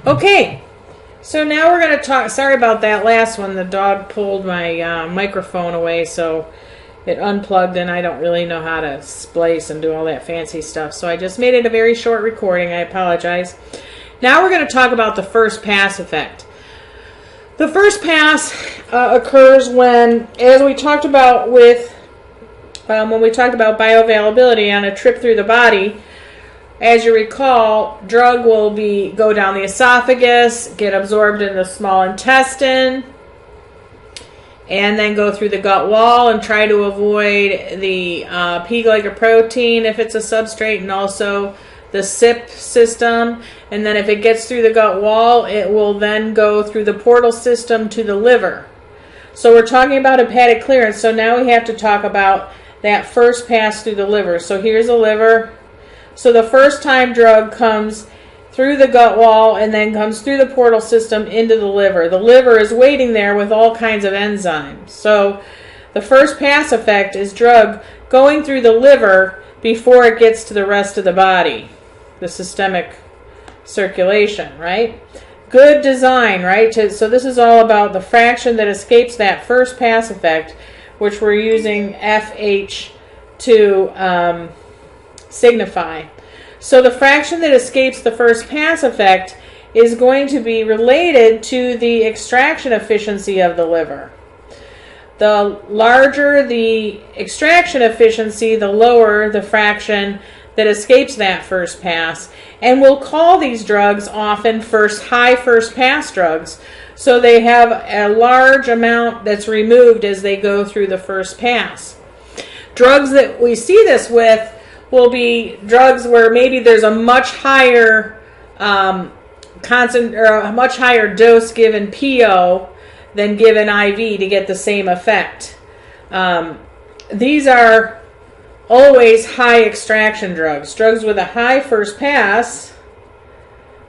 Okay, so now we're going to talk. Sorry about that last one. The dog pulled my microphone away, so it unplugged, and I don't really know how to splice and do all that fancy stuff. So I just made it a very short recording. I apologize. Now we're going to talk about the first pass effect. The first pass occurs when, as we talked about when we talked about bioavailability on a trip through the body. As you recall, drug will go down the esophagus, get absorbed in the small intestine, and then go through the gut wall and try to avoid the P-glycoprotein if it's a substrate, and also the CYP system. And then if it gets through the gut wall, it will then go through the portal system to the liver. So we're talking about hepatic clearance, so now we have to talk about that first pass through the liver. So here's the liver. So the first time drug comes through the gut wall and then comes through the portal system into the liver. The liver is waiting there with all kinds of enzymes. So the first pass effect is drug going through the liver before it gets to the rest of the body, the systemic circulation, right? Good design, right? So this is all about the fraction that escapes that first pass effect, which we're using FH to signify. So the fraction that escapes the first pass effect is going to be related to the extraction efficiency of the liver. The larger the extraction efficiency, the lower the fraction that escapes that first pass. And we'll call these drugs often high first pass drugs. So they have a large amount that's removed as they go through the first pass. Drugs that we see this with will be drugs where maybe there's a much higher a much higher dose given PO than given IV to get the same effect. These are always high extraction drugs. Drugs with a high first pass,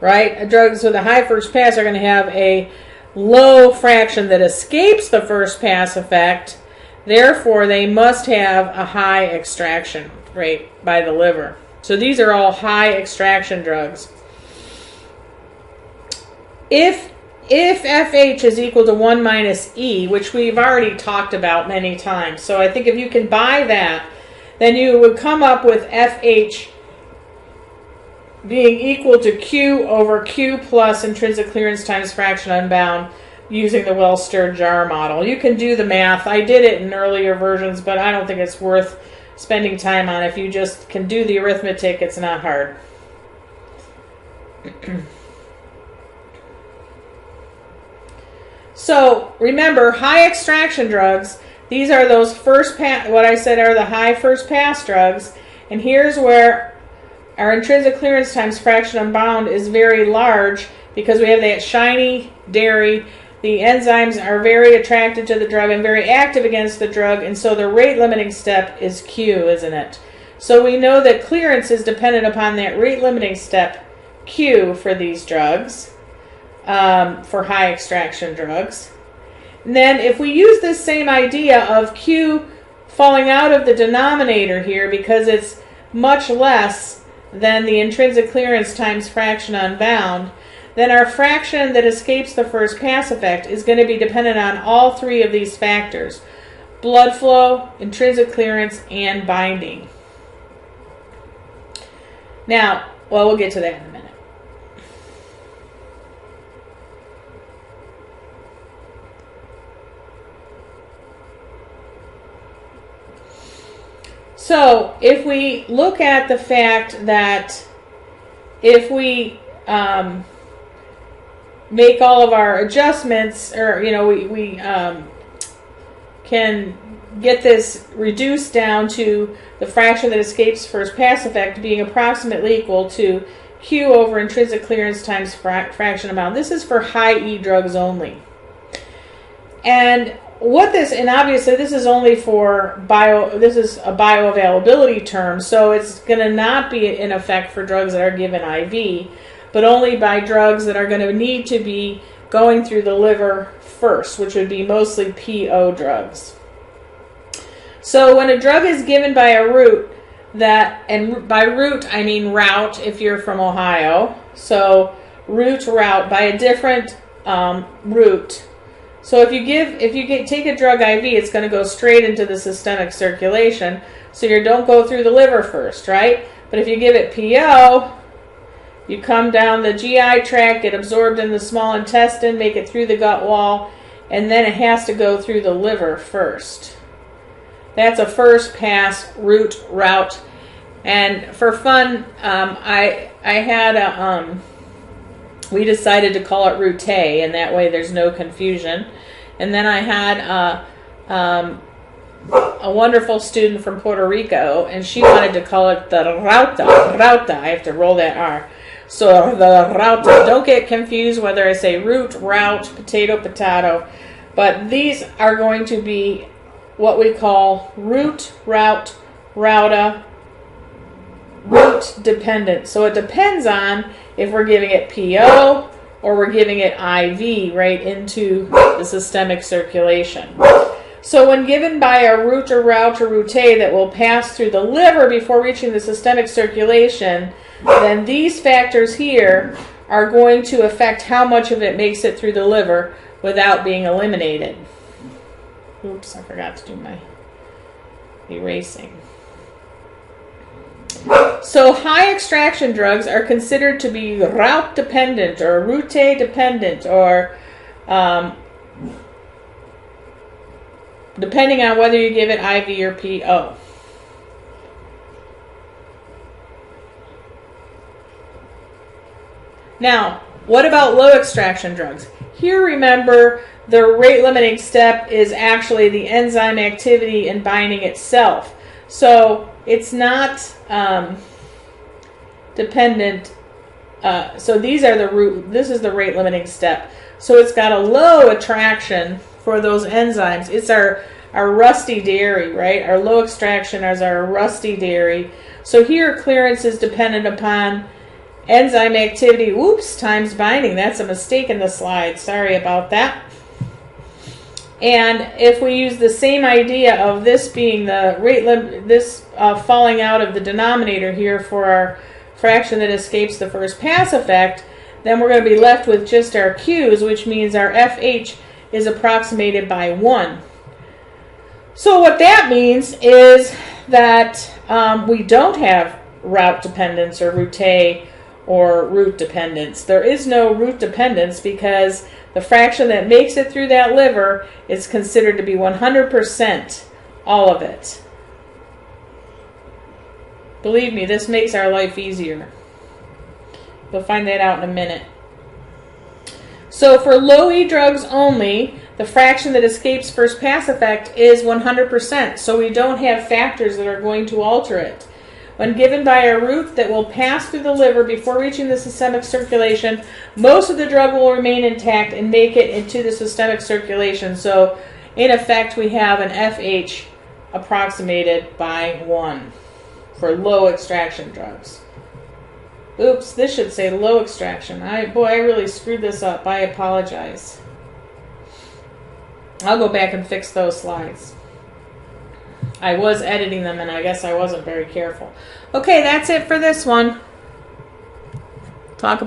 right? Drugs with a high first pass are going to have a low fraction that escapes the first pass effect. Therefore, they must have a high extraction rate by the liver. So these are all high extraction drugs. If FH is equal to 1 minus E, which we've already talked about many times, so I think if you can buy that, then you would come up with FH being equal to Q over Q plus intrinsic clearance times fraction unbound using the well-stirred jar model. You can do the math. I did it in earlier versions, but I don't think it's worth spending time on. If you just can do the arithmetic, it's not hard. So remember, high extraction drugs, these are those first pass, what I said are the high first pass drugs, and here's where our intrinsic clearance times fraction unbound is very large because we have that shiny dairy. The enzymes are very attracted to the drug and very active against the drug, and so the rate limiting step is Q, isn't it? So we know that clearance is dependent upon that rate limiting step Q for these drugs, for high extraction drugs. And then if we use this same idea of Q falling out of the denominator here because it's much less than the intrinsic clearance times fraction unbound, then our fraction that escapes the first pass effect is going to be dependent on all three of these factors: blood flow, intrinsic clearance, and binding. Now, well, we'll get to that in a minute. So, if we look at the fact that if we make all of our adjustments, or we can get this reduced down to the fraction that escapes first pass effect being approximately equal to Q over intrinsic clearance times fraction amount. This is for high E drugs only. And obviously this is only for this is a bioavailability term, so it's going to not be in effect for drugs that are given IV, but only by drugs that are going to need to be going through the liver first, which would be mostly PO drugs. So when a drug is given by a route and by route I mean route if you're from Ohio, so route by a different route. So if you take a drug IV, it's going to go straight into the systemic circulation. So you don't go through the liver first, right? But if you give it PO, you come down the GI tract, get absorbed in the small intestine, make it through the gut wall, and then it has to go through the liver first. That's a first pass route. And for fun, I had a we decided to call it route, and that way there's no confusion. And then I had a wonderful student from Puerto Rico, and she wanted to call it the rauta. I have to roll that R. So the rauta. Don't get confused whether I say route, potato. But these are going to be what we call route dependent. So it depends on if we're giving it PO or we're giving it IV right into the systemic circulation. So when given by a route that will pass through the liver before reaching the systemic circulation, then these factors here are going to affect how much of it makes it through the liver without being eliminated. Oops, I forgot to do my erasing. So high extraction drugs are considered to be route dependent or route dependent, or depending on whether you give it IV or PO. Now, what about low extraction drugs? Here, remember, the rate limiting step is actually the enzyme activity and binding itself. So it's not dependent. So these are this is the rate limiting step. So it's got a low attraction for those enzymes. It's our rusty dairy, right? Our low extraction is our rusty dairy. So here clearance is dependent upon enzyme activity, times binding. That's a mistake in the slide. Sorry about that. And if we use the same idea of this being the rate limit, falling out of the denominator here for our fraction that escapes the first pass effect, then we're going to be left with just our Q's, which means our FH is approximated by 1. So what that means is that we don't have route dependence or route dependence. There is no route dependence because the fraction that makes it through that liver is considered to be 100%, all of it. Believe me, this makes our life easier. You'll find that out in a minute. So for low E drugs only, the fraction that escapes first pass effect is 100%. So we don't have factors that are going to alter it. When given by a route that will pass through the liver before reaching the systemic circulation, most of the drug will remain intact and make it into the systemic circulation. So in effect, we have an FH approximated by 1 for low extraction drugs. Oops, this should say low extraction. I really screwed this up. I apologize. I'll go back and fix those slides. I was editing them and I guess I wasn't very careful. Okay, that's it for this one. Talk about